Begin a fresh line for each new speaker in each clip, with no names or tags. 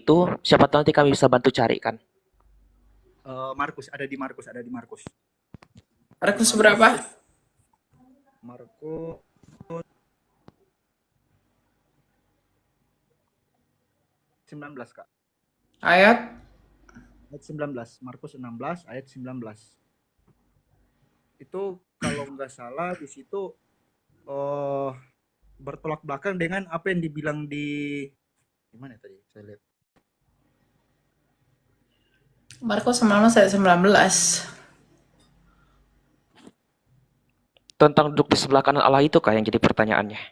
itu, siapa tahu nanti kami bisa bantu carikan.
Markus, ada di Markus, ada di Markus. Di
Markus
Markus,
berapa?
Markus 19, Kak.
Ayat
Ayat 19, Markus 16 ayat 19. Itu kalau nggak salah di situ eh bertolak belakang dengan apa yang dibilang di mana tadi? Saya lihat.
Markus 19 ayat 19.
Tentang duduk di sebelah kanan Allah itu kah yang jadi pertanyaannya?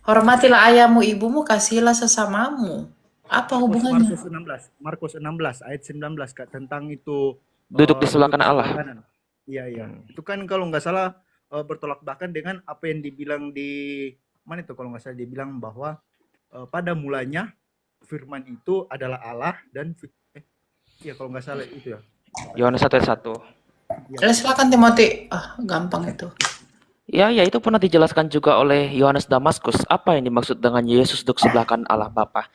Hormatilah ayahmu, ibumu, kasihilah sesamamu. Apa
Markus
hubungannya?
Markus 16, Markus 16 ayat 19, Kak, tentang itu
Duduk di sebelah
duduk di
kanan Allah.
sebelah kanan. Iya, iya. Itu kan kalau nggak salah bertolak belakang dengan apa yang dibilang di mana itu, kalau nggak salah dibilang bahwa pada mulanya firman itu adalah Allah dan iya kalau nggak salah itu ya.
Yohanes 1 ayat 1.
Ya, silakan Timothy. Gampang itu.
Ya, itu pernah dijelaskan juga oleh Yohanes Damaskus. Apa yang dimaksud dengan Yesus duduk sebelah kanan Allah Bapa?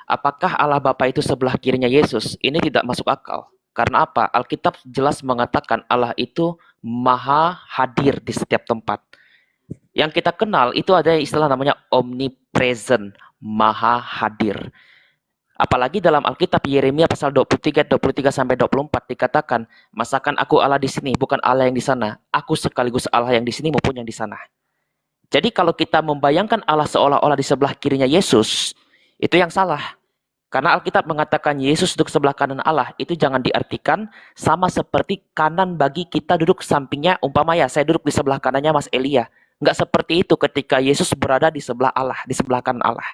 Apakah Allah Bapa itu sebelah kirinya Yesus? Ini tidak masuk akal. Karena apa? Alkitab jelas mengatakan Allah itu maha hadir di setiap tempat. Yang kita kenal itu ada istilah namanya omnipresent, maha hadir. Apalagi dalam Alkitab Yeremia pasal 23 sampai 24 dikatakan, "Masakan aku Allah di sini, bukan Allah yang di sana. Aku sekaligus Allah yang di sini maupun yang di sana." Jadi kalau kita membayangkan Allah seolah-olah di sebelah kirinya Yesus, itu yang salah. Karena Alkitab mengatakan Yesus duduk sebelah kanan Allah, itu jangan diartikan sama seperti kanan bagi kita duduk sampingnya, umpamanya saya duduk di sebelah kanannya Mas Elia. Enggak seperti itu ketika Yesus berada di sebelah Allah, di sebelah kanan Allah.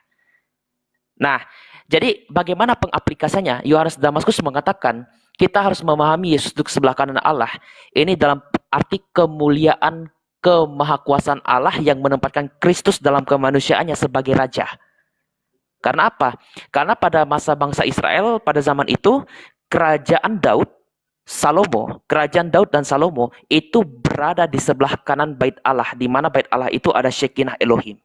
Nah, jadi bagaimana pengaplikasinya? Yohanes Damaskus mengatakan kita harus memahami Yesus duduk sebelah kanan Allah. Ini dalam arti kemuliaan kemahakuasaan Allah yang menempatkan Kristus dalam kemanusiaannya sebagai raja. Karena apa? Karena pada masa bangsa Israel pada zaman itu kerajaan Daud dan Salomo itu berada di sebelah kanan bait Allah, di mana bait Allah itu ada Shekinah Elohim.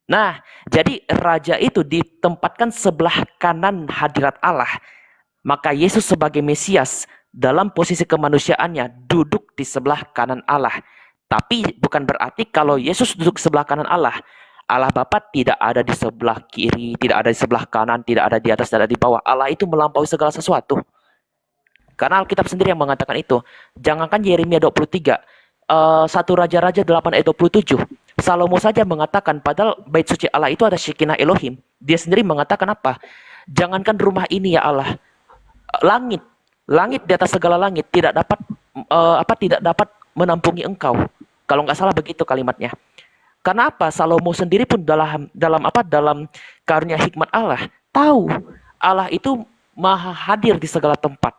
Nah, jadi raja itu ditempatkan sebelah kanan hadirat Allah. Maka Yesus sebagai Mesias dalam posisi kemanusiaannya duduk di sebelah kanan Allah. Tapi bukan berarti kalau Yesus duduk sebelah kanan Allah, Allah Bapa tidak ada di sebelah kiri, tidak ada di sebelah kanan, tidak ada di atas, tidak ada di bawah. Allah itu melampaui segala sesuatu. Karena Alkitab sendiri yang mengatakan itu. Jangankan Yeremia 23, 1 Raja-Raja 8 ayat 27. Salomo saja mengatakan padahal bait suci Allah itu ada Shekinah Elohim. Dia sendiri mengatakan apa? Jangankan rumah ini ya Allah, langit di atas segala langit tidak dapat menampungi Engkau. Kalau nggak salah begitu kalimatnya. Karena apa? Salomo sendiri pun dalam karunia hikmat Allah tahu Allah itu maha hadir di segala tempat.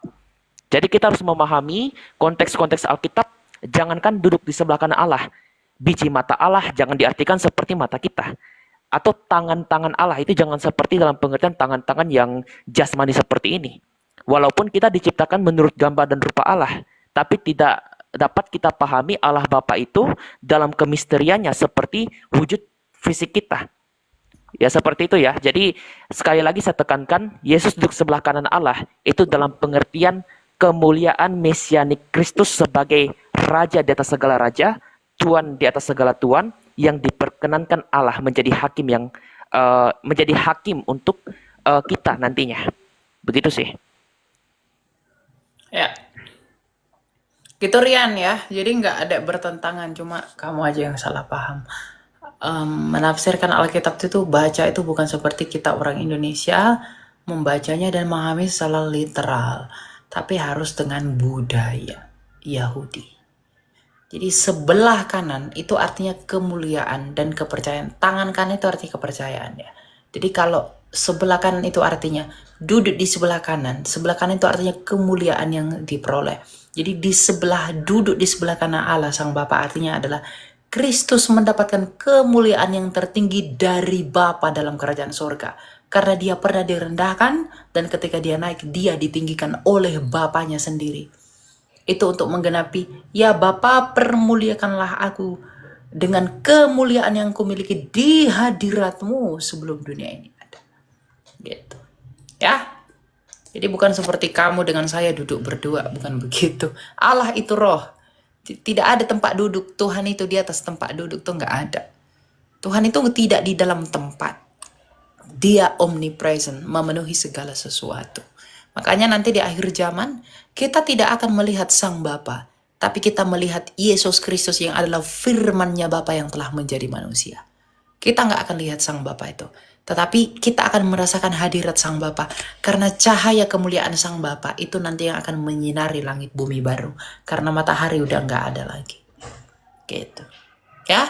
Jadi kita harus memahami konteks-konteks Alkitab. Jangankan duduk di sebelah kanan Allah, biji mata Allah jangan diartikan seperti mata kita. Atau tangan-tangan Allah itu jangan seperti dalam pengertian tangan-tangan yang jasmani seperti ini. Walaupun kita diciptakan menurut gambar dan rupa Allah, tapi tidak dapat kita pahami Allah Bapa itu dalam kemisteriannya seperti wujud fisik kita. Ya seperti itu ya. Jadi sekali lagi saya tekankan, Yesus duduk sebelah kanan Allah itu dalam pengertian kemuliaan mesianik Kristus sebagai raja di atas segala raja, tuan di atas segala tuan, yang diperkenankan Allah menjadi hakim untuk kita nantinya. Begitu sih.
Ya. Gitu Rian ya. Jadi nggak ada bertentangan, cuma kamu aja yang salah paham. Menafsirkan Alkitab itu baca itu bukan seperti kita orang Indonesia membacanya dan memahami secara literal, tapi harus dengan budaya Yahudi. Jadi sebelah kanan itu artinya kemuliaan dan kepercayaan. Tangan kanan itu artinya kepercayaan ya. Jadi kalau sebelah kanan itu artinya duduk di sebelah kanan. Sebelah kanan itu artinya kemuliaan yang diperoleh. Jadi duduk di sebelah kanan Allah Sang Bapa artinya adalah Kristus mendapatkan kemuliaan yang tertinggi dari Bapa dalam kerajaan surga. Karena dia pernah direndahkan dan ketika dia naik dia ditinggikan oleh Bapanya sendiri. Itu untuk menggenapi, ya Bapa permuliakanlah aku dengan kemuliaan yang kumiliki di hadiratmu sebelum dunia ini ada. Jadi bukan seperti kamu dengan saya duduk berdua, bukan begitu. Allah itu roh. Tidak ada tempat duduk. Tuhan itu di atas tempat duduk tuh nggak ada. Tuhan itu tidak di dalam tempat. Dia omnipresent, memenuhi segala sesuatu. Makanya nanti di akhir zaman, kita tidak akan melihat Sang Bapa, tapi kita melihat Yesus Kristus yang adalah firman-Nya Bapa yang telah menjadi manusia. Kita nggak akan lihat Sang Bapa itu. Tetapi kita akan merasakan hadirat Sang Bapa. Karena cahaya kemuliaan Sang Bapa itu nanti yang akan menyinari langit bumi baru. Karena matahari udah nggak ada lagi. Gitu. Ya?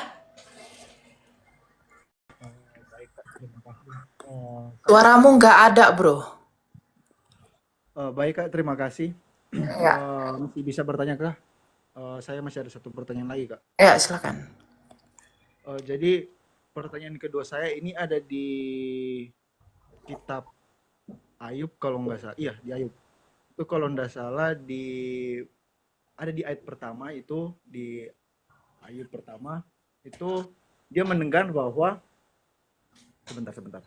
Baik Kak, terima kasih. Eh,
Suaramu nggak ada, bro.
Baik Kak, terima kasih.
Ya,
Masih bisa bertanya kah? Saya masih ada satu pertanyaan lagi Kak.
ya silakan.
Jadi pertanyaan kedua saya ini ada di kitab Ayub kalau nggak salah. Iya di Ayub. Itu kalau nggak salah ada di ayat pertama itu di Ayub pertama itu dia mendengar bahwa sebentar.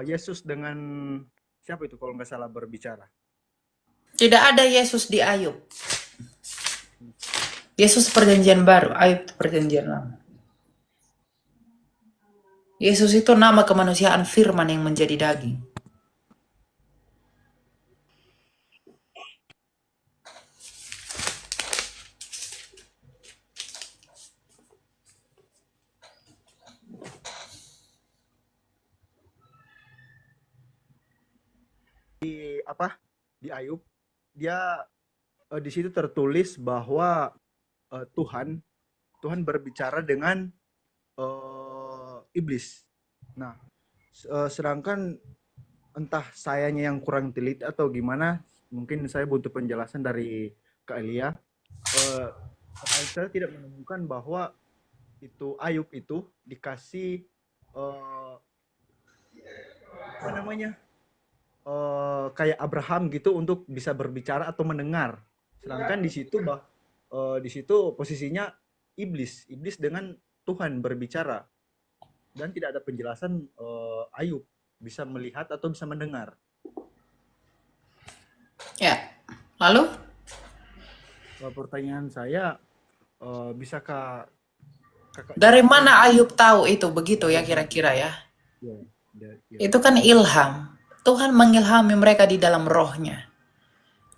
Yesus dengan siapa itu kalau nggak salah berbicara.
Tidak ada Yesus di Ayub. Yesus perjanjian baru, Ayub perjanjian lama. Yesus itu nama kemanusiaan firman yang menjadi daging.
Di Ayub dia di situ tertulis bahwa Tuhan berbicara dengan iblis. Nah, sedangkan entah sayanya yang kurang teliti atau gimana, mungkin saya butuh penjelasan dari Kak Elia. Saya tidak menemukan bahwa itu Ayub itu dikasih apa namanya kayak Abraham gitu untuk bisa berbicara atau mendengar. Sedangkan di situ posisinya iblis dengan Tuhan berbicara dan tidak ada penjelasan Ayub bisa melihat atau bisa mendengar.
Ya, lalu?
Pertanyaan saya, bisakah kakak
Dari
jelaskan?
mana Ayub tahu itu begitu ya kira-kira ya?
Ya.
Itu kan ilham. Tuhan mengilhami mereka di dalam rohnya.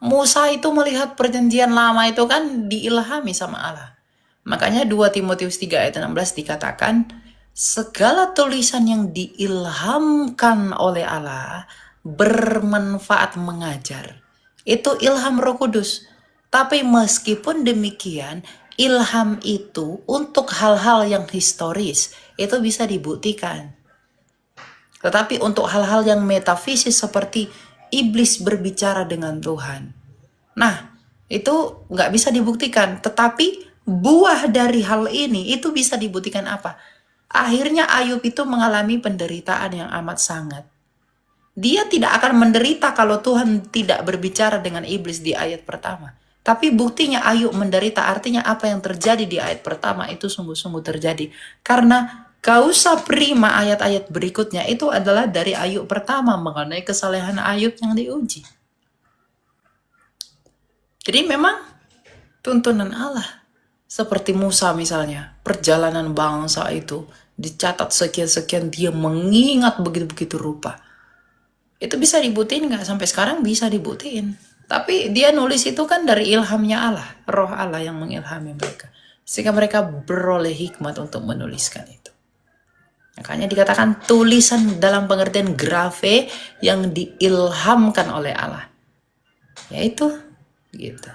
Musa itu melihat perjanjian lama itu kan diilhami sama Allah. Makanya 2 Timotius 3 ayat 16 dikatakan, segala tulisan yang diilhamkan oleh Allah bermanfaat mengajar. Itu ilham Roh Kudus. Tapi meskipun demikian, ilham itu untuk hal-hal yang historis, itu bisa dibuktikan. Tetapi untuk hal-hal yang metafisis seperti iblis berbicara dengan Tuhan. Nah, itu nggak bisa dibuktikan. Tetapi buah dari hal ini itu bisa dibuktikan apa? Akhirnya Ayub itu mengalami penderitaan yang amat sangat. Dia tidak akan menderita kalau Tuhan tidak berbicara dengan iblis di ayat pertama. Tapi buktinya Ayub menderita, artinya apa yang terjadi di ayat pertama itu sungguh-sungguh terjadi. Karena kausa prima ayat-ayat berikutnya itu adalah dari Ayub pertama mengenai kesalehan Ayub yang diuji. Jadi memang tuntunan Allah. Seperti Musa misalnya, perjalanan bangsa itu dicatat sekian-sekian, dia mengingat begitu-begitu rupa. Itu bisa dibuktiin nggak? Sampai sekarang bisa dibuktiin. Tapi dia nulis itu kan dari ilhamnya Allah, roh Allah yang mengilhami mereka. Sehingga mereka beroleh hikmat untuk menuliskan itu. Makanya dikatakan tulisan dalam pengertian grafe yang diilhamkan oleh Allah. Yaitu gitu.